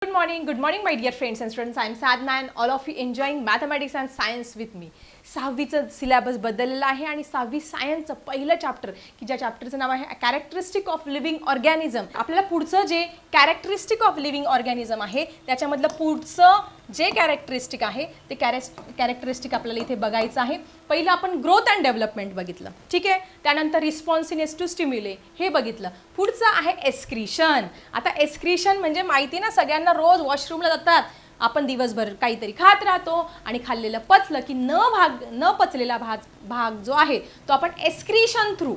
Good morning, my dear friends and students. I am Sadna and all of you enjoying mathematics and science with me. 6वीचं syllabus बदललेलं आहे आणि 6वी सायन्सचं पहिलं chapter की ज्या चॅप्टरचं नाव आहे कॅरेक्टरिस्टिक ऑफ लिव्हिंग ऑर्गॅनिझम. आपल्याला पुढचं जे कॅरेक्टरिस्टिक ऑफ लिव्हिंग ऑर्गॅनिझम आहे त्याच्यामधलं पुढचं जे कॅरेक्टरिस्टिक आहे ते कॅरेक्टरिस्टिक आपल्याला इथे बघायचं आहे. पहिलं आपण ग्रोथ अँड डेव्हलपमेंट बघितलं, ठीक आहे. त्यानंतर रिस्पॉन्सिनेस टू स्टिम्युले हे बघितलं. पुढचं आहे एस्क्रिशन. आता एस्क्रिशन म्हणजे माहिती ना सगळ्यांना, रोज वॉशरूमला जातात आपण, दिवसभर काहीतरी खात राहतो आणि खाल्लेलं पचलं की न पचलेला भाग जो आहे तो आपण एस्क्रिशन थ्रू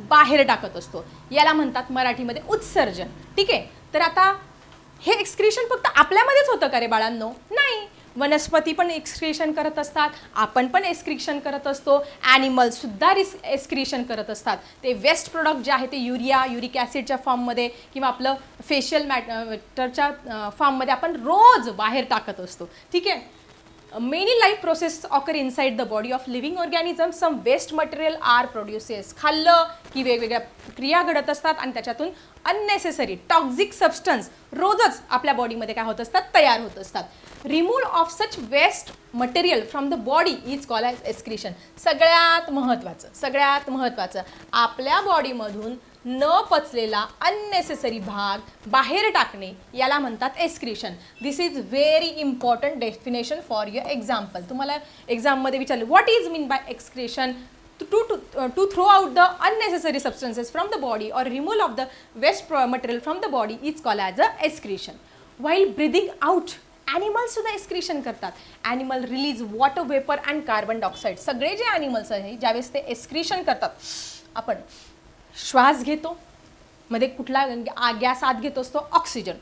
बाहेर टाकत असतो. याला म्हणतात मराठीमध्ये उत्सर्जन, ठीक आहे. तर आता हे एक्सक्रिशन फक्त आपल्यामध्येच होतं का रे बाळांनो? नाही, वनस्पती पण एक्सक्रिशन करत असतात, आपण पण एक्सक्रिशन करत असतो, ॲनिमल्स सुद्धा एक्सक्रिशन करत असतात. ते वेस्ट प्रोडक्ट जे आहे ते युरिक ॲसिडच्या फॉर्ममध्ये किंवा आपलं फेशियल मॅटरच्या फॉर्ममध्ये आपण रोज बाहेर टाकत असतो, ठीक आहे. Many life process occur inside the body of living organism. Some waste material are produces. खाल्लं की वेगवेगळ्या क्रिया घडत असतात आणि त्याच्यातून अननेसेसरी टॉक्झिक सबस्टन्स रोजच आपल्या बॉडीमध्ये काय होत असतात, तयार होत असतात. Removal of such waste material from the body is called as excretion. सगळ्यात महत्त्वाचं आपल्या बॉडीमधून न पचलेला अननेसेसरी भाग बाहेर टाकणे याला म्हणतात excretion. This is very important definition for your example. तुम्हाला एक्झाममध्ये विचारलं what is mean bye excretion? To throw out the unnecessary substances from the body or removal of the waste material from the body is called as a excretion. While breathing out, animals सुद्धा excretion करतात. Animal release water vapour and carbon dioxide. सगळे जे animals आहेत ज्यावेळेस ते excretion करतात, आपण श्वास घेतो, मध्ये कुठला गॅस आत घेत असतो? ऑक्सिजन.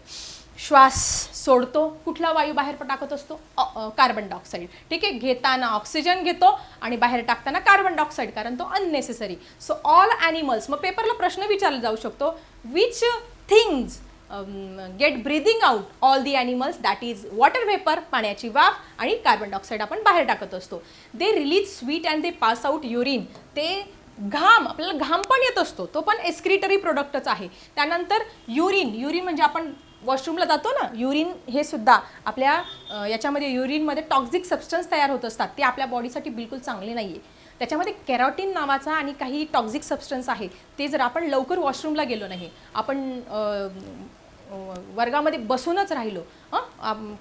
श्वास सोडतो, कुठला वायू बाहेर टाकत असतो? कार्बन डायऑक्साईड, ठीक आहे. घेताना ऑक्सिजन घेतो आणि बाहेर टाकताना कार्बन डायऑक्साईड, कारण तो अननेसेसरी. सो ऑल ॲनिमल्स, मग पेपरला प्रश्न विचारला जाऊ शकतो, which things get breathing out all the animals? That is water vapour, पाण्याची वाफ, आणि कार्बन डायऑक्साईड आपण बाहेर टाकत असतो. They release sweet and they pass out urine. ते घाम, आपल्याला घाम पण येत असतो, तो पण एक्सक्रिटरी प्रोडक्टच आहे. त्यानंतर युरिन म्हणजे आपण वॉशरूमला जातो ना, युरिन हे सुद्धा आपल्या याच्यामध्ये युरिनमध्ये टॉक्झिक सबस्टन्स तयार होत असतात. ते आपल्या बॉडीसाठी बिलकुल चांगले नाही आहे. त्याच्यामध्ये कॅरोटीन नावाचा आणि काही टॉक्झिक सबस्टन्स आहे. ते जर आपण लवकर वॉशरूमला गेलो नाही, आपण वर्गामध्ये बसूनच राहिलो,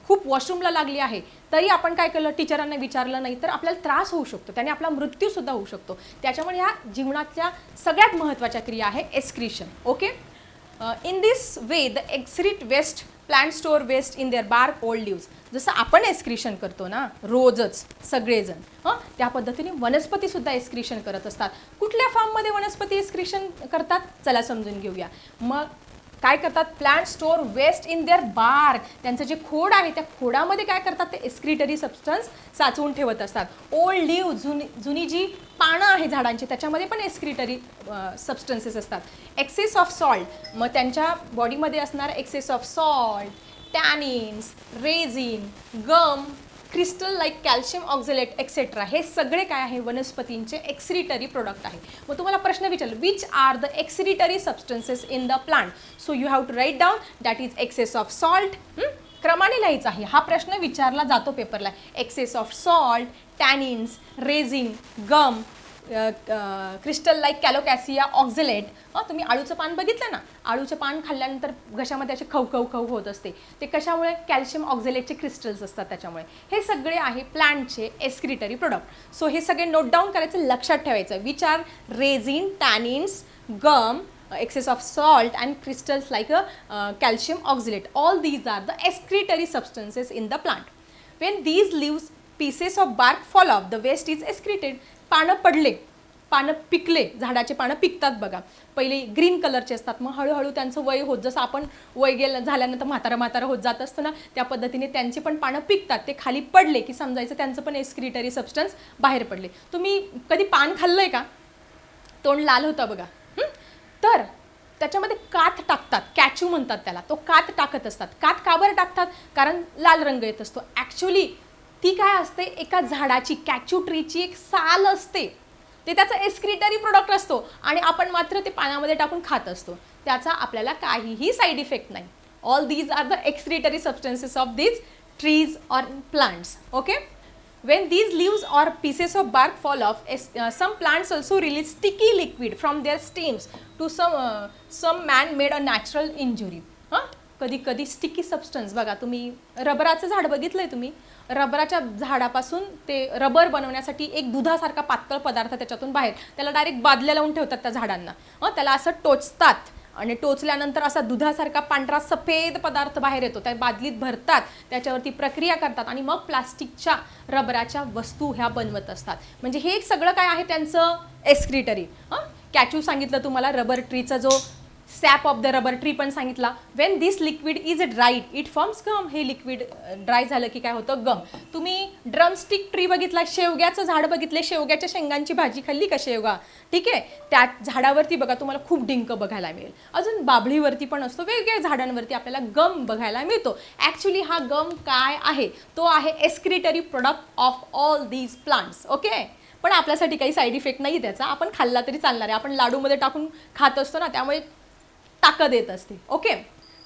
खूप वॉशरूमला लागली आहे तरी आपण काय केलं, टीचरांना विचारलं नाही, तर आपल्याला त्रास होऊ शकतो, त्याने आपला मृत्यूसुद्धा होऊ शकतो. त्याच्यामुळे ह्या जीवनाच्या सगळ्यात महत्त्वाच्या क्रिया आहे excretion. Okay. In this way the excrete waste plant store waste in their bark old leaves. जसं आपण एक्सक्रिशन करतो ना रोजच सगळेजण, त्या पद्धतीने वनस्पतीसुद्धा एक्सक्रिशन करत असतात. कुठल्या फॉर्ममध्ये वनस्पती एक्सक्रिशन करतात चला समजून घेऊया. मग काय करतात? Plant store waste in their bark. त्यांचं जे खोड आहे त्या खोडामध्ये काय करतात, ते एक्सक्रिटरी सबस्टन्स साचवून ठेवत असतात. ओल्ड लिव्ह, जुनी जी पानं आहे झाडांची त्याच्यामध्ये पण एक्सक्रिटरी सबस्टन्सेस असतात. एक्सेस ऑफ सॉल्ट, मग त्यांच्या बॉडीमध्ये असणारा excess of salt, tannins, resin, gum, crystal like calcium oxalate etcetera, हे सगळे काय आहे, वनस्पतींचे एक्सक्रिटरी प्रोडक्ट आहे. मग तुम्हाला प्रश्न विचारला which are the excretory substances in the plant? So you have to write down that is excess of salt. क्रमाने लिहायचं आहे, हा प्रश्न विचारला जातो पेपरला. Excess of salt, tannins, resin, gum, crystal like colocasia oxalate. तुम्ही आळूचं पान बघितलं ना, आळूचं पान खाल्ल्यानंतर घशामध्ये असे खव होत असते, ते कशामुळे? कॅल्शियम ऑक्झलेटचे क्रिस्टल्स असतात त्याच्यामुळे. हे सगळे आहे प्लांटचे एक्सक्रिटरी प्रोडक्ट. सो हे सगळे नोट डाऊन करायचं, लक्षात ठेवायचं. Which are resin, tannins, gum, excess of salt and crystals like calcium oxalate. All these are the excretory substances in the plant. When these leaves, pieces of bark fall off, the waste is excreted. पानं पडले, पानं पिकले, झाडाचे पानं पिकतात बघा, पहिले green कलरचे असतात, मग हळूहळू त्यांचं वय होत, जसं आपण वय झाल्यानंतर म्हातारा होत जात असतं ना, त्या पद्धतीने त्यांचे पण पानं पिकतात. ते खाली पडले की समजायचं त्यांचं पण एक्सक्रिटरी सबस्टन्स बाहेर पडले. तुम्ही कधी पान खाल्लंय का? तोंड लाल होतं बघा, तर त्याच्यामध्ये काथ टाकतात, कॅचू म्हणतात त्याला, तो काथ टाकत असतात. काथ का बरं टाकतात? कारण लाल रंग येत असतो. ॲक्च्युली ती काय असते, एका झाडाची, कॅचू ट्रीची एक साल असते, ते त्याचा एक्सक्रिटरी प्रोडक्ट असतो आणि आपण मात्र ते पाण्यामध्ये टाकून खात असतो. त्याचा आपल्याला काहीही साईड इफेक्ट नाही. All these are the excretory substances of these trees or plants. Okay. When these leaves or pieces of bark fall off, some plants also release sticky liquid from their stems to some man-made or natural injury. कधी कधी sticky substance बघा, तुम्ही रबराचं झाड बघितलंय तुम्ही, रबराच्या झाडापासून ते रबर बनवण्यासाठी एक दुधासारखा पातळ पदार्थ त्याच्यातून बाहेर, त्याला डायरेक्ट बादल्या लावून ठेवतात त्या झाडांना, त्याला असं टोचतात आणि टोचल्यानंतर असा दुधासारखा पांढरा सफेद पदार्थ बाहेर येतो, त्या बादलीत भरतात, त्याच्यावरती प्रक्रिया करतात आणि मग प्लास्टिकच्या रबराच्या वस्तू ह्या बनवत असतात. म्हणजे हे सगळं काय आहे त्यांचं एक्सक्रीटरी. कॅच्यू सांगितलं तुम्हाला, रबर ट्रीचा जो sap of the rubber tree पण सांगितला. When this liquid is dried it forms gum. हे लिक्विड ड्राय झालं की काय होतं, गम. तुम्ही ड्रमस्टिक ट्री बघितला, शेवग्याचं झाड बघितले, शेवग्याच्या शेंगांची भाजी खाल्ली का शेवगा, ठीक आहे, त्या झाडावरती बघा तुम्हाला खूप डिंक बघायला मिळेल. अजून बाभळीवरती पण असतो, वेगवेगळ्या झाडांवरती आपल्याला गम बघायला मिळतो. ॲक्च्युली हा गम काय आहे, तो आहे excretory product of all these plants. Okay. पण आपल्यासाठी काही साईड इफेक्ट नाही त्याचा, आपण खाल्ला तरी चालणार आहे, आपण लाडूमध्ये टाकून खात असतो ना, त्यामुळे ताकद येत असते. Okay.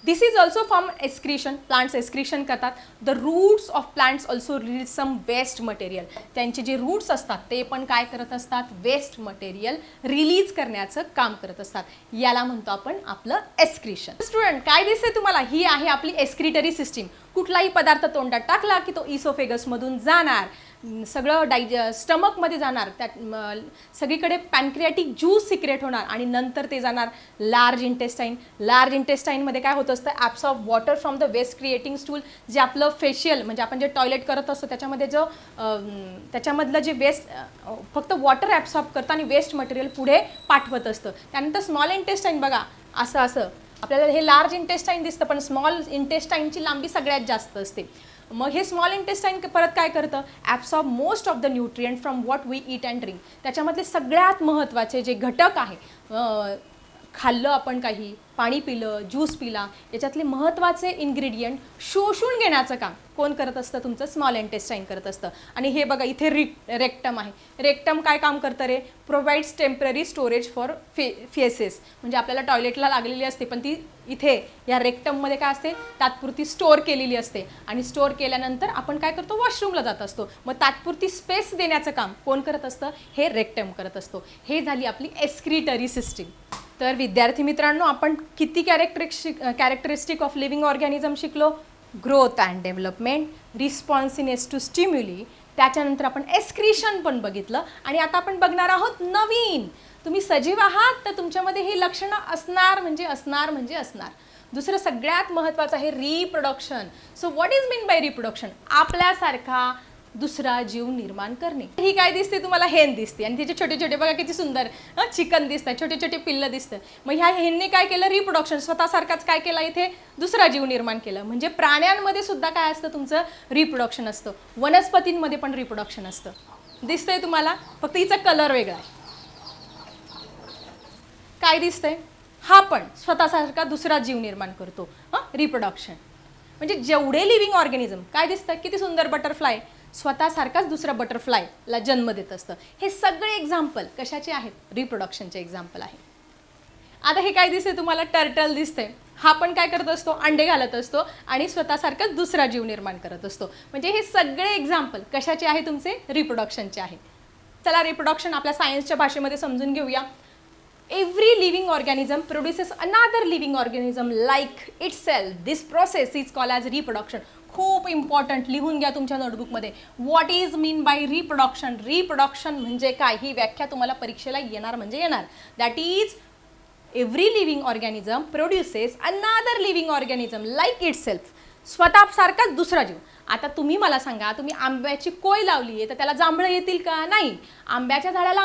This is also from excretion. Plants excretion करतात. The roots of plants also release some waste material. त्यांचे जे रूट्स असतात ते पण काय करत असतात, वेस्ट मटेरियल रिलीज करण्याचं काम करत असतात. याला म्हणतो आपण आपलं एक्सक्रीशन. स्टुडंट, काय दिसते तुम्हाला, ही आहे आपली एक्सक्रीटरी सिस्टीम. कुठलाही पदार्थ तोंडात टाकला की तो इसोफेगसमधून जाणार, सगळं स्टमकमध्ये जाणार, त्यात सगळीकडे पॅनक्रियाटिक ज्यूस सिक्रेट होणार आणि नंतर ते जाणार लार्ज इंटेस्टाईन. लार्ज इंटेस्टाईनमध्ये काय होत असतं, absorb water from the waste creating stool. जे आपलं फेशियल म्हणजे आपण जे टॉयलेट करत असतो त्याच्यामध्ये जो त्याच्यामधलं जे वेस्ट फक्त वॉटर ॲब्सॉर्ब करतं आणि वेस्ट मटेरियल पुढे पाठवत असतं. त्यानंतर स्मॉल इंटेस्टाईन बघा, असं असं आपल्याला हे लार्ज इंटेस्टाईन दिसतं, पण स्मॉल इंटेस्टाईनची लांबी सगळ्यात जास्त असते. मग हे स्मॉल इंटेस्टाईन परत काय करतं, absorb most of the nutrient from what we eat and drink. त्याच्यामधले सगळ्यात महत्त्वाचे जे घटक आहे, खाल्लं आपण काही, पाणी पिलं, ज्यूस पिला, याच्यातले महत्त्वाचे इन्ग्रेडियंट शोषून घेण्याचं काम कोण करत असतं, तुमचं स्मॉल इंटेस्टाईन करत असतं. आणि हे बघा इथे रेक्टम आहे. रेक्टम काय काम करतं रे, provides temporary storage for faeces. म्हणजे आपल्याला टॉयलेटला लागलेली असते, पण ती इथे या रेक्टममध्ये काय असते, तात्पुरती स्टोअर केलेली असते. आणि स्टोअर केल्यानंतर आपण काय करतो, वॉशरूमला जात असतो. मग तात्पुरती स्पेस देण्याचं काम कोण करत असतं, हे रेक्टम करत असतो. हे झाली आपली एक्सक्रीटरी सिस्टीम. तर विद्यार्थी मित्रांनो, आपण किती कॅरेक्टरिस्टिक ऑफ लिव्हिंग ऑर्गॅनिझम शिकलो, ग्रोथ अँड डेव्हलपमेंट, रिस्पॉन्सिनेस टू स्टिम्युली, त्याच्यानंतर आपण एक्सक्रीशन पण बघितलं. आणि आता आपण बघणार आहोत नवीन. तुम्ही सजीव आहात तर तुमच्यामध्ये ही लक्षणं असणार म्हणजे असणार. दुसरं सगळ्यात महत्त्वाचं आहे reproduction. So what is mean by reproduction, आपल्यासारखा दुसरा जीव निर्माण करणे. ही काय दिसते तुम्हाला, हेन दिसते आणि तिचे छोटे छोटे बघा किती सुंदर चिकन दिसतात, छोटे छोटे पिल्लं दिसतं. मग ह्या हेनने काय केलं, रिप्रोडक्शन, स्वतःसारखाच काय केलं, इथे दुसरा जीव निर्माण केलं. म्हणजे प्राण्यांमध्ये सुद्धा काय असतं, तुमचं रिप्रोडक्शन असतं. वनस्पतींमध्ये पण रिप्रोडक्शन असतं. दिसतंय तुम्हाला, फक्त हिचा कलर वेगळा आहे. काय दिसतंय, हा पण स्वतःसारखा दुसरा जीव निर्माण करतो. रिप्रोडक्शन म्हणजे जेवढे लिव्हिंग ऑर्गॅनिझम काय दिसतं, किती सुंदर बटरफ्लाय स्वतःसारखाच दुसरा बटरफ्लायला जन्म देत असतं. हे सगळे एक्झाम्पल कशाचे आहेत, रिप्रोडक्शनचे एक्झाम्पल आहे. आता हे काय दिसते तुम्हाला, टर्टल दिसतंय. हा पण काय करत असतो, अंडे घालत असतो आणि स्वतःसारखाच दुसरा जीव निर्माण करत असतो. म्हणजे हे सगळे एक्झाम्पल कशाचे आहे, तुमचे रिप्रोडक्शनचे आहे. चला रिप्रोडक्शन आपल्या सायन्सच्या भाषेमध्ये समजून घेऊया. Every living organism produces another living organism like itself. This process is called as reproduction. खूप इम्पॉर्टंट, लिहून घ्या तुमच्या नोटबुकमध्ये. What is mean by reproduction. Reproduction म्हणजे काय, ही व्याख्या तुम्हाला परीक्षेला येणार म्हणजे येणार. That is every living organism produces another living organism like itself. स्वतःसारखाच दुसरा जीव. आता तुम्ही मला सांगा, तुम्ही आंब्याची कोय लावली आहे तर त्याला जांभळं येतील का, नाही. आंब्याच्या झाडाला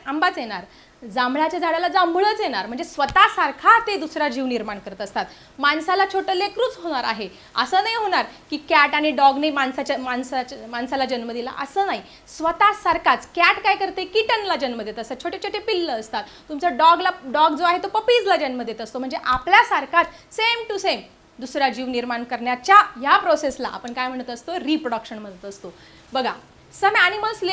आंबाच येणार, जांभळाच्या झाडाला जांभूळच येणार. म्हणजे स्वतःसारखा ते दुसरा जीव निर्माण करत असतात. माणसाला छोटं लेकरूच होणार आहे असं नाही होणार की कॅट आणि डॉगने माणसाला जन्म दिला, असं नाही. स्वतःसारखाच कॅट काय करते, किटनला जन्म देत असतात, छोटे छोटे पिल्लं असतात. तुमचा डॉग जो आहे तो पपीजला जन्म देत असतो. म्हणजे आपल्यासारखाच सेम टू सेम दुसरा जीव निर्माण करण्याच्या ह्या प्रोसेसला आपण काय म्हणत असतो, रिप्रोडक्शन म्हणत असतो. बघा, सम ॲनिमल्स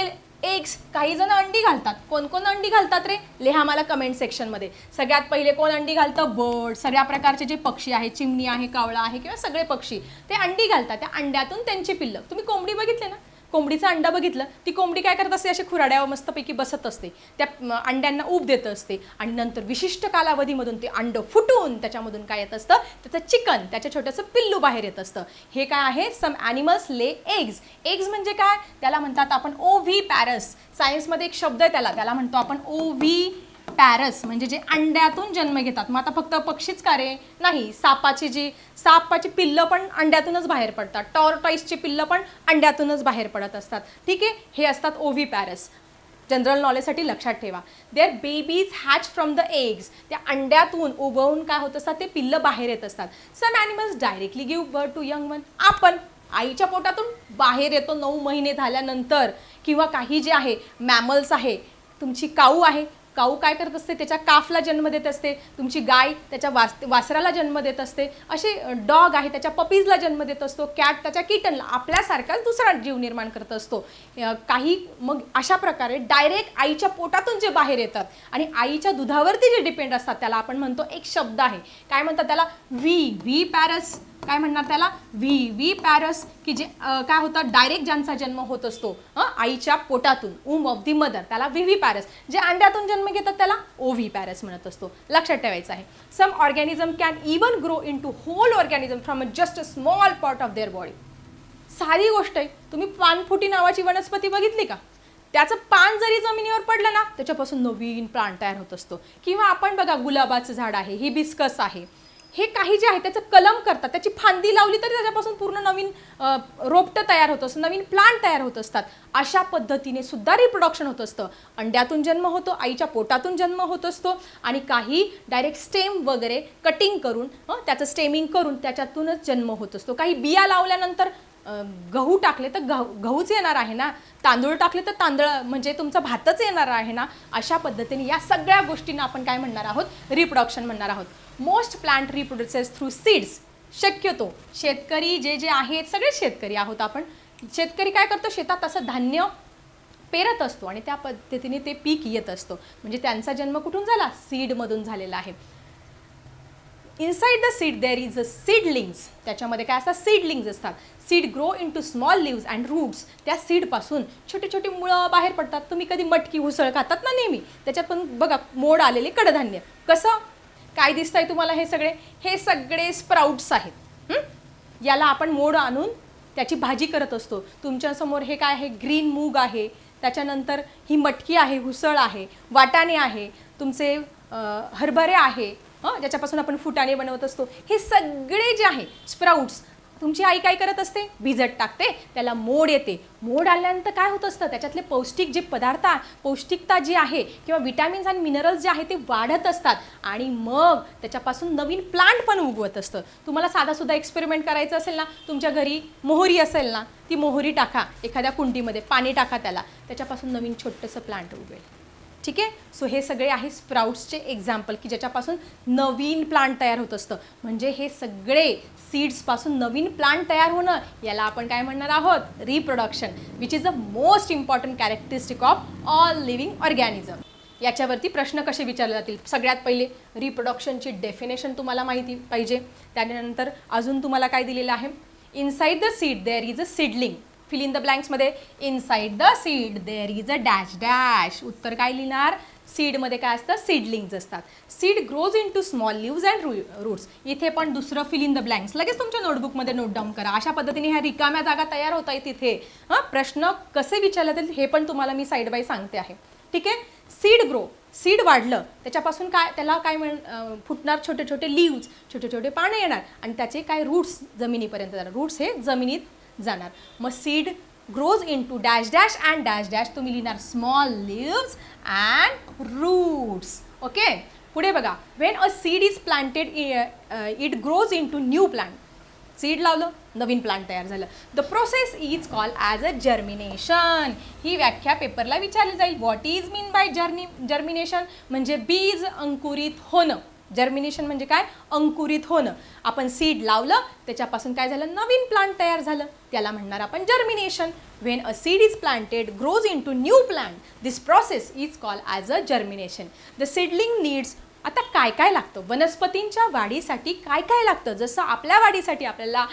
एग्स, काही जण अंडी घालतात. कोण कोण अंडी घालतात रे? लिहा मला कमेंट सेक्शनमध्ये. सगळ्यात पहिले कोण अंडी घालतं? बर्ड. सगळ्या प्रकारचे जे पक्षी आहे, चिमणी आहे, कावळा आहे किंवा सगळे पक्षी ते अंडी घालतात. त्या अंड्यातून त्यांची पिल्लं. तुम्ही कोंबडी बघितले ना, कोंबडीचं अंडा बघितलं, ती कोंबडी काय करत असते? अशी खुराड्यावर मस्तपैकी बसत असते, त्या अंड्यांना ऊब देत असते आणि नंतर विशिष्ट कालावधीमधून ते अंडं फुटून त्याच्यामधून काय येत असतं? त्याचं चिकन, त्याचं छोटंसं पिल्लू बाहेर येत असतं. हे काय आहे? Some animals lay eggs. Eggs म्हणजे काय? त्याला म्हणतात आपण ओव्ही पॅरस. सायन्समध्ये एक शब्द आहे त्याला म्हणतो आपण ओव्ही पॅरस, म्हणजे जे अंड्यातून जन्म घेतात. मग आता फक्त पक्षीच का रे? नाही, सापाची पिल्लं पण अंड्यातूनच बाहेर पडतात. टॉर्टॉइसची पिल्लं पण अंड्यातूनच बाहेर पडत असतात. ठीक आहे, हे असतात ओव्ही पॅरस. जनरल नॉलेजसाठी लक्षात ठेवा. Their babies hatch from the eggs. त्या अंड्यातून उगवून काय होत असतात? ते पिल्लं बाहेर येत असतात. Some animals directly give birth to young one. आपण आईच्या पोटातून बाहेर येतो 9 महिने झाल्यानंतर. किंवा काही जे आहे मॅमल्स आहे, तुमची काऊ आहे, काऊ काय करत असते? त्याच्या काफला जन्म देत असते. तुमची गाय त्याच्या वासराला जन्म देत असते. असे डॉग आहे, त्याच्या पपीजला जन्म देत असतो. कॅट त्याच्या किटनला. आपल्यासारखाच दुसरा जीव निर्माण करत असतो. काही मग अशा प्रकारे डायरेक्ट आईच्या पोटातून जे बाहेर येतात आणि आईच्या दुधावरती जे डिपेंड असतात त्याला आपण म्हणतो, एक शब्द आहे, काय म्हणतात त्याला? व्ही पॅरस. काय म्हणणार त्याला? व्ही पॅरस, की जे काय होतं? डायरेक्ट ज्यांचा जन्म होत असतो आईच्या पोटातून, वूम ऑफ दी मदर, त्याला व्ही पॅरस. जे अंड्यातून जन्म घेतात त्याला ओव्ही पॅरस म्हणत असतो. लक्षात ठेवायचं आहे. Some organism can even grow into whole organism from just a small part of their body. साधी गोष्ट आहे. तुम्ही पानफुटी नावाची वनस्पती बघितली का? त्याचं पान जरी जमिनीवर पडलं ना, त्याच्यापासून नवीन प्लांट तयार होत असतो. किंवा आपण बघा, गुलाबाचं झाड आहे, हिबिस्कस आहे, हे काही जे आहे त्याचं कलम करतात, त्याची फांदी लावली तरी त्याच्यापासून पूर्ण नवीन रोपटं तयार होत असतं, नवीन प्लांट तयार होत असतात. अशा पद्धतीने सुद्धा रिप्रोडक्शन होत असतं. अंड्यातून जन्म होतो, आईच्या पोटातून जन्म होत असतो आणि काही डायरेक्ट स्टेम वगैरे कटिंग करून त्याचं स्टेमिंग करून त्याच्यातूनच जन्म होत असतो. काही बिया लावल्यानंतर गहू टाकले तर गहूच येणार आहे ना, तांदूळ टाकले तर तांदळ म्हणजे तुमचा भातच येणार आहे ना. अशा पद्धतीने या सगळ्या गोष्टींना आपण काय म्हणणार आहोत? रिप्रोडक्शन म्हणणार आहोत. Most plant reproduces through seeds. शक्यतो शेतकरी जे आहेत, सगळे शेतकरी आहोत आपण. शेतकरी काय करतो? शेतात असं धान्य पेरत असतो आणि त्या पद्धतीने ते पीक येत असतो. म्हणजे त्यांचा जन्म कुठून झाला? सीडमधून झालेला आहे. Inside the seed there is a seedlings. त्याच्यामध्ये काय असतात? सीडलिंग्स असतात. Seed grow into small leaves and roots. त्या सीडपासून छोटे छोटे मुळं बाहेर पडतात. तुम्ही कधी मटकी उसळ खातात ना नेहमी, त्याच्यात पण बघा मोड आलेले कडधान्य. कसं काय दिसतंय तुम्हाला? हे सगळे स्प्राउट्स आहेत. याला आपण मोड आणून त्याची भाजी करत असतो. तुमच्यासमोर हे काय आहे? ग्रीन मूग आहे. त्याच्यानंतर ही मटकी आहे, उसळ आहे, वाटाणे आहे, तुमचे हरभरे आहे, ज्याच्यापासून आपण फुटाणे बनवत असतो. हे सगळे जे आहे स्प्राउट्स, तुमची आई काय करत असते? भिजत टाकते, त्याला मोड येते. मोड आल्यानंतर काय होत असतं? त्याच्यातले पौष्टिक जे पदार्थ, पौष्टिकता जी आहे किंवा विटॅमिन्स आणि मिनरल्स जे आहे ते वाढत असतात आणि मग त्याच्यापासून नवीन प्लांट पण उगवत असतं. तुम्हाला साधासुद्धा एक्सपेरिमेंट करायचं असेल ना, तुमच्या घरी मोहरी असेल ना, ती मोहरी टाका एखाद्या कुंडीमध्ये, पाणी टाका त्याच्यापासून नवीन छोटंसं प्लांट उगवेल. ठीक आहे. सो हे सगळे आहे स्प्राउट्सचे एक्झाम्पल की ज्याच्यापासून नवीन प्लांट तयार होत असतं. म्हणजे हे सगळे सीड्सपासून नवीन प्लांट तयार होणं, याला आपण काय म्हणणार आहोत? Reproduction, which is the most important characteristic of all living organism. याच्यावरती प्रश्न कसे विचारले जातील? सगळ्यात पहिले रिप्रोडक्शनची डेफिनेशन तुम्हाला माहिती पाहिजे. त्यानंतर अजून तुम्हाला काय दिलेलं आहे? Inside the seed there is a seedling. Fill in the ब्लँक्समध्ये inside the seed there is a dash dash. उत्तर काय लिहिणार? सीडमध्ये काय असतं? सीडलिंग्स असतात. Seed grows into small leaves and roots. इथे पण दुसरं फिल इन द ब्लँक्स लगेच तुमच्या नोटबुकमध्ये नोट डाऊन करा. अशा पद्धतीने ह्या रिकाम्या जागा तयार होत आहेत तिथे. प्रश्न कसे विचारले जातील हे पण तुम्हाला मी साईड बाय सांगते आहे. ठीक आहे. सीड ग्रो, सीड वाढलं, त्याच्यापासून काय त्याला काय फुटणार? छोटे छोटे लिव्स, छोटे छोटे पाने येणार आणि त्याचे काय? रूट्स जमिनीपर्यंत जाणार. रूट्स हे जमिनीत जाणार. मग seed grows into dash dash and dash dash. तुम्ही लिहिणार small leaves and roots. Okay. पुढे बघा. When a seed is planted it grows into new plant. Seed लावलं, नवीन प्लांट तयार झालं. The process is called as a germination. ही व्याख्या पेपरला विचारली जाईल. What is mean by germination? म्हणजे बीज अंकुरित होणं. जर्मिनेशन म्हणजे काय? अंकुरित होणं. आपण सीड लावलं, त्याच्यापासून काय झालं? नवीन प्लांट तयार झालं, त्याला म्हणणार आपण germination. When a seed is planted, grows into new plant. This process is called as a germination. The seedling needs आता काय काय लागतं वनस्पतींच्या वाढीसाठी काय काय लागतं जसं आपल्या वाढीसाठी आपल्याला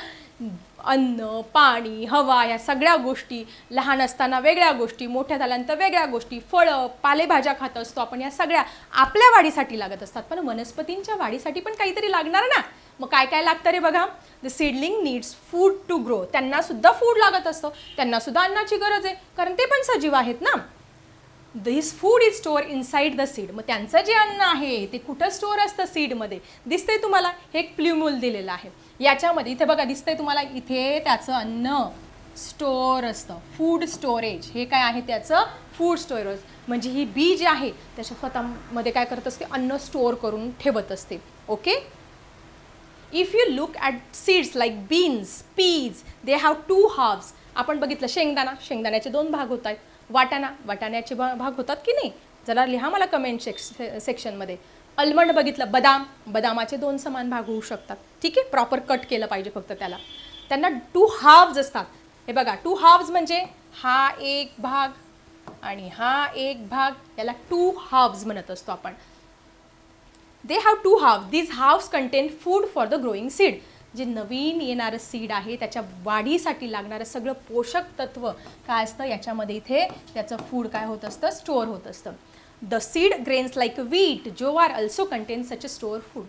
अन्न पाणी हवा या सगळ्या गोष्टी लहान असताना वेगळ्या गोष्टी मोठ्या झाल्यानंतर वेगळ्या गोष्टी फळं पालेभाज्या खात असतो आपण या सगळ्या आपल्या वाढीसाठी लागत असतात पण वनस्पतींच्या वाढीसाठी पण काहीतरी लागणार ना मग काय काय लागतं रे बघा the seedling needs food to grow त्यांना सुद्धा फूड लागत असतं त्यांना सुद्धा अन्नाची गरज आहे कारण ते पण सजीव आहेत ना this food is store inside the seed मग त्यांचं जे अन्न आहे ते कुठं स्टोअर असतं सीडमध्ये दिसतंय तुम्हाला हे एक प्ल्युमूल दिलेलं आहे याच्यामध्ये इथे बघा दिसतंय तुम्हाला इथे त्याचं अन्न स्टोअर असतं फूड स्टोरेज हे काय आहे त्याचं फूड स्टोरेज म्हणजे ही बी जी आहे त्याच्या स्वतःमध्ये काय करत असते अन्न स्टोअर करून ठेवत असते okay if you look at seeds like beans peas they have two halfs आपण बघितलं शेंगदाण्याचे दोन भाग होत आहेत वाटाण्याचे भाग होतात की नाही जरा लिहा मला कमेंट सेक्शनमध्ये आल्मंड बघितलं बदामाचे दोन समान भाग होऊ शकतात ठीक आहे प्रॉपर कट केलं पाहिजे फक्त त्यांना टू हाफ्स असतात हे बघा टू हाफ्स म्हणजे हा एक भाग आणि हा एक भाग याला टू हाफ्स म्हणत असतो आपण they have two halfs these halfs contain food for the growing seed जे नवीन येणारं सीड आहे त्याच्या वाढीसाठी लागणारं सगळं पोषक तत्व काय असतं याच्यामध्ये इथे त्याचं फूड काय होत असतं स्टोअर होत असतं the seed grains like wheat jowar also content such a store food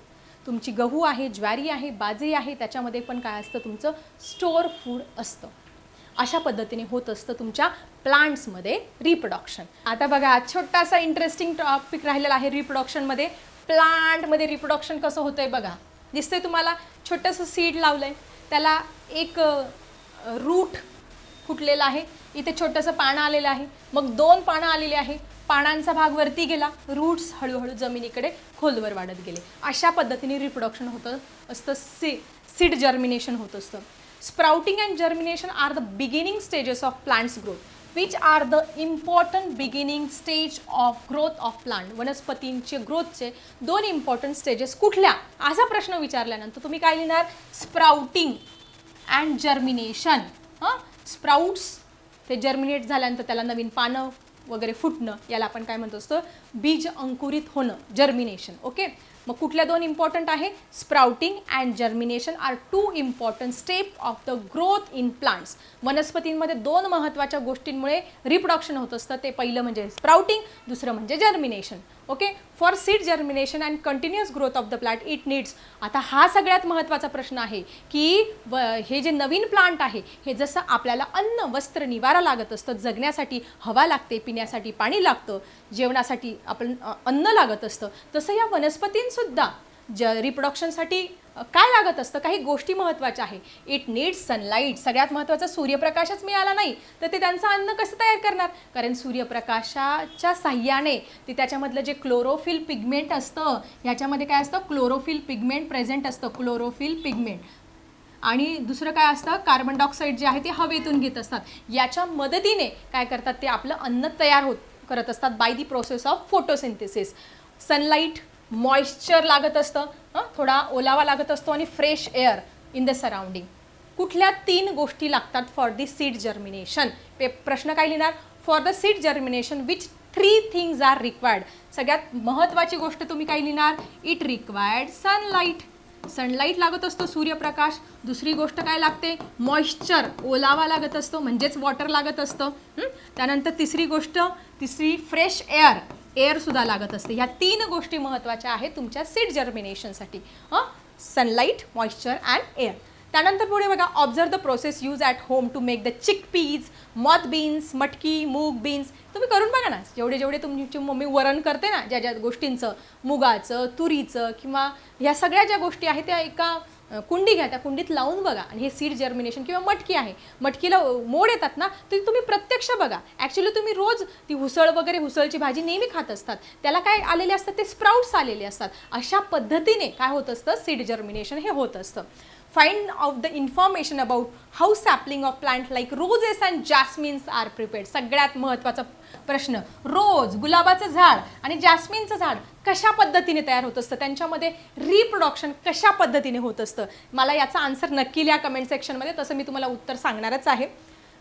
तुमची गहू आहे ज्वारी आहे बाजरी आहे त्याच्यामध्ये पण काय असतं तुमचं स्टोअर फूड असतं अशा पद्धतीने होत असतं तुमच्या प्लांट्समध्ये रिप्रोडक्शन आता बघा छोटासा इंटरेस्टिंग टॉपिक राहिलेला आहे रिप्रोडक्शनमध्ये प्लांटमध्ये रिप्रोडक्शन कसं होतंय बघा दिसतंय तुम्हाला छोटंसं सीड लावलंय त्याला एक रूट फुटलेला आहे इथे छोटंसं पानं आलेलं आहे मग दोन पानं आलेली आहे पानांचा भाग वरती गेला रूट्स हळूहळू जमिनीकडे खोलवर वाढत गेले अशा पद्धतीने रिप्रोडक्शन होतं असतं सीड जर्मिनेशन होत असतं sprouting and germination are the beginning stages of plants growth which are the important beginning stage of growth of plant वनस्पतींचे ग्रोथचे दोन इम्पॉर्टंट स्टेजेस कुठल्या असा प्रश्न विचारल्यानंतर तुम्ही काय लिहिणार स्प्राउटिंग अँड जर्मिनेशन स्प्राउट्स ते जर्मिनेट झाल्यानंतर त्याला नवीन पानं वगैरे फुटणं याला आपण काय म्हणतो असतं बीज अंकुरित होणं जर्मिनेशन ओके मग कुठल्या दोन इम्पॉर्टंट आहे sprouting and germination are two important step of the growth in plants वनस्पतींमध्ये दोन महत्त्वाच्या गोष्टींमुळे रिप्रोडक्शन होत असतं ते पहिलं म्हणजे स्प्राउटिंग दुसरं म्हणजे germination okay for seed germination and continuous growth of the plant it needs आता हा सगळ्यात महत्त्वाचा प्रश्न आहे की हे जे नवीन प्लांट आहे हे जसं आपल्याला अन्न वस्त्र निवारा लागत असतं जगण्यासाठी हवा लागते पिण्यासाठी पाणी लागतं जेवणासाठी आपण अन्न लागत असतं तसं या वनस्पतींसुद्धा रिप्रोडक्शनसाठी काय लागत असतं काही गोष्टी महत्त्वाच्या आहे इट नीड्स सनलाईट सगळ्यात महत्त्वाचा सूर्यप्रकाशच मिळाला नाही तर ते त्यांचं अन्न कसं तयार करणार कारण सूर्यप्रकाशाच्या साह्याने ते त्याच्यामधलं जे क्लोरोफिल पिगमेंट असतं ह्याच्यामध्ये काय असतं क्लोरोफिल पिगमेंट प्रेझेंट असतं क्लोरोफिल पिगमेंट आणि दुसरं काय असतं कार्बन डायऑक्साईड जे आहे ते हवेतून घेत असतात याच्या मदतीने काय करतात ते आपलं अन्न तयार करत असतात by the process of photosynthesis sunlight moisture लागत असतं थोडा ओलावा लागत असतो आणि fresh air in the surrounding कुठल्या तीन गोष्टी लागतात फॉर दी सीड जर्मिनेशन प्रश्न काय लिहिणार for the seed germination which 3 things are required सगळ्यात महत्त्वाची गोष्ट तुम्ही काय लिहिणार इट रिक्वायर्ड सनलाईट लागत असतो सूर्यप्रकाश दुसरी गोष्ट काय लागते मॉइश्चर ओलावा लागत असतो म्हणजेच वॉटर लागत असतं त्यानंतर तिसरी फ्रेश एअरसुद्धा लागत असते ह्या तीन गोष्टी महत्त्वाच्या आहेत तुमच्या सीड जर्मिनेशनसाठी सनलाईट मॉइश्चर अँड एअर त्यानंतर पुढे बघा observe the process use at home to make the chickpeas moth beans matki moong beans तुम्ही करून बघा ना जेवढे तुमची मम्मी वरण करते ना ज्या गोष्टींचं मुगाचं तुरीचं किंवा ह्या सगळ्या ज्या गोष्टी आहेत त्या एका कुंडी घ्या त्या कुंडीत लावून बघा आणि हे सीड जर्मिनेशन किंवा मटकी आहे मटकीला मोड येतात ना तर तुम्ही प्रत्यक्ष बघा ॲक्च्युली तुम्ही रोज ती हुसळची भाजी नेहमी खात असतात त्याला काय आलेले असतात ते स्प्राउट्स आलेले असतात अशा पद्धतीने काय होत असतं सीड जर्मिनेशन हे होत असतं find out the information about how sapling of plant like roses and jasmines are prepared सगळ्यात महत्त्वाचा प्रश्न रोज गुलाबाचं झाड आणि जॅस्मिनचं झाड कशा पद्धतीने तयार होत असतं त्यांच्यामध्ये रिप्रोडक्शन कशा पद्धतीने होत असतं मला याचा आन्सर नक्की लिहा कमेंट सेक्शनमध्ये तसं मी तुम्हाला उत्तर सांगणारच आहे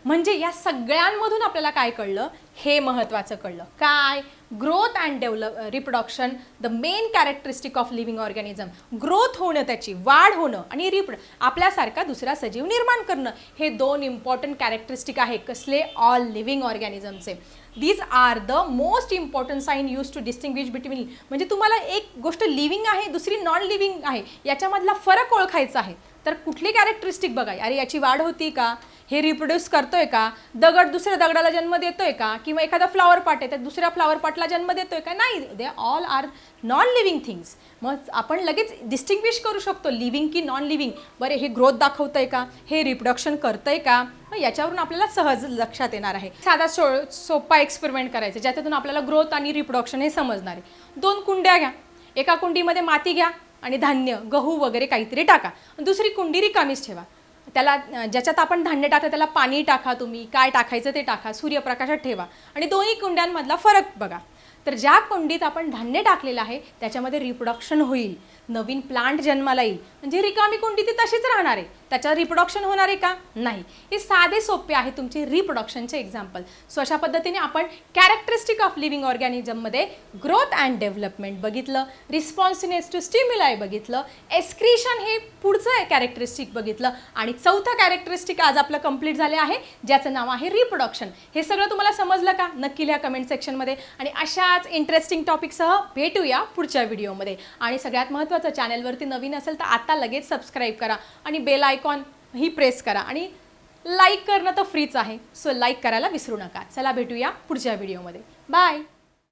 म्हणजे या सगळ्यांमधून आपल्याला काय कळलं, हे महत्त्वाचं कळलं. काय? Growth and reproduction the main characteristic of living organism. Growth होणं, त्याची वाढ होणं आणि आपल्यासारखा दुसरा सजीव निर्माण करणं, हे 2 इम्पॉर्टंट कॅरेक्टरिस्टिक आहे. कसले? ऑल लिव्हिंग ऑर्गॅनिझमचे. These are the most important sign use to distinguish between. म्हणजे तुम्हाला एक गोष्ट लिव्हिंग आहे, दुसरी नॉन लिव्हिंग आहे, याच्यामधला फरक ओळखायचा आहे. तर कुठली कॅरेक्टरिस्टिक बघा, अरे याची वाढ होती का, हे रिप्रोड्यूस करतोय का, दगड दुसऱ्या दगडाला जन्म देतोय का, किंवा एखादा फ्लॉवर पॉट आहे तर दुसऱ्या फ्लॉवर पॉटला जन्म देतोय का? नाही, they all are non living things. मग आपण लगेच डिस्टिंग्विश करू शकतो लिव्हिंग की नॉन लिव्हिंग. बरं, हे ग्रोथ दाखवतंय का, हे रिप्रोडक्शन करतंय का, मग याच्यावरून आपल्याला सहज लक्षात येणार आहे. साधा सोपा एक्सपेरिमेंट करायचा ज्याच्यातून आपल्याला ग्रोथ आणि रिप्रोडक्शन हे समजणार आहे. 2 कुंड्या घ्या, एका कुंडीमध्ये माती घ्या आणि धान्य, गहू वगैरे काहीतरी टाका, दुसरी कुंडी रिकामीच ठेवा. त्याला ज्याच्यात आपण धान्य टाकतं त्याला पाणी टाका, तुम्ही काय टाकायचं ते टाका, सूर्यप्रकाशात ठेवा आणि दोन्ही कुंड्यांमधला फरक बघा. तर ज्या कुंडीत आपण धान्य टाकलेलं आहे त्याच्यामध्ये रिप्रोडक्शन होईल, नवीन प्लांट जन्माला येईल. म्हणजे रिकामी कुंडी ती तशीच राहणार आहे, त्याच्यात रिप्रोडक्शन होणार आहे का? नाही. हे साधे सोपे आहे तुमचे रिप्रोडक्शनचे एक्झाम्पल. सो अशा पद्धतीने आपण कॅरेक्टरिस्टिक ऑफ लिव्हिंग ऑर्गॅनिझममध्ये ग्रोथ अँड डेव्हलपमेंट बघितलं, रिस्पॉन्सिव्हनेस टू स्टिम्युलाई बघितलं, एक्सक्रीशन हे पुढचं कॅरेक्टरिस्टिक बघितलं आणि चौथं कॅरेक्टरिस्टिक आज आपलं कंप्लीट झाले आहे, ज्याचं नाव आहे रिप्रोडक्शन. हे सगळं तुम्हाला समजलं का? नक्की लिहा कमेंट सेक्शनमध्ये. आणि अशाच इंटरेस्टिंग टॉपिकसह भेटूया पुढच्या व्हिडिओमध्ये. आणि सगळ्यात महत्त्वाचं, चॅनलवरती नवीन असेल तर आता लगेच सबस्क्राईब करा आणि बेल आयकॉन ही प्रेस करा आणि लाईक करणं तर फ्रीच आहे. सो लाईक करायला विसरू नका. चला भेटूया पुढच्या व्हिडिओमध्ये. बाय.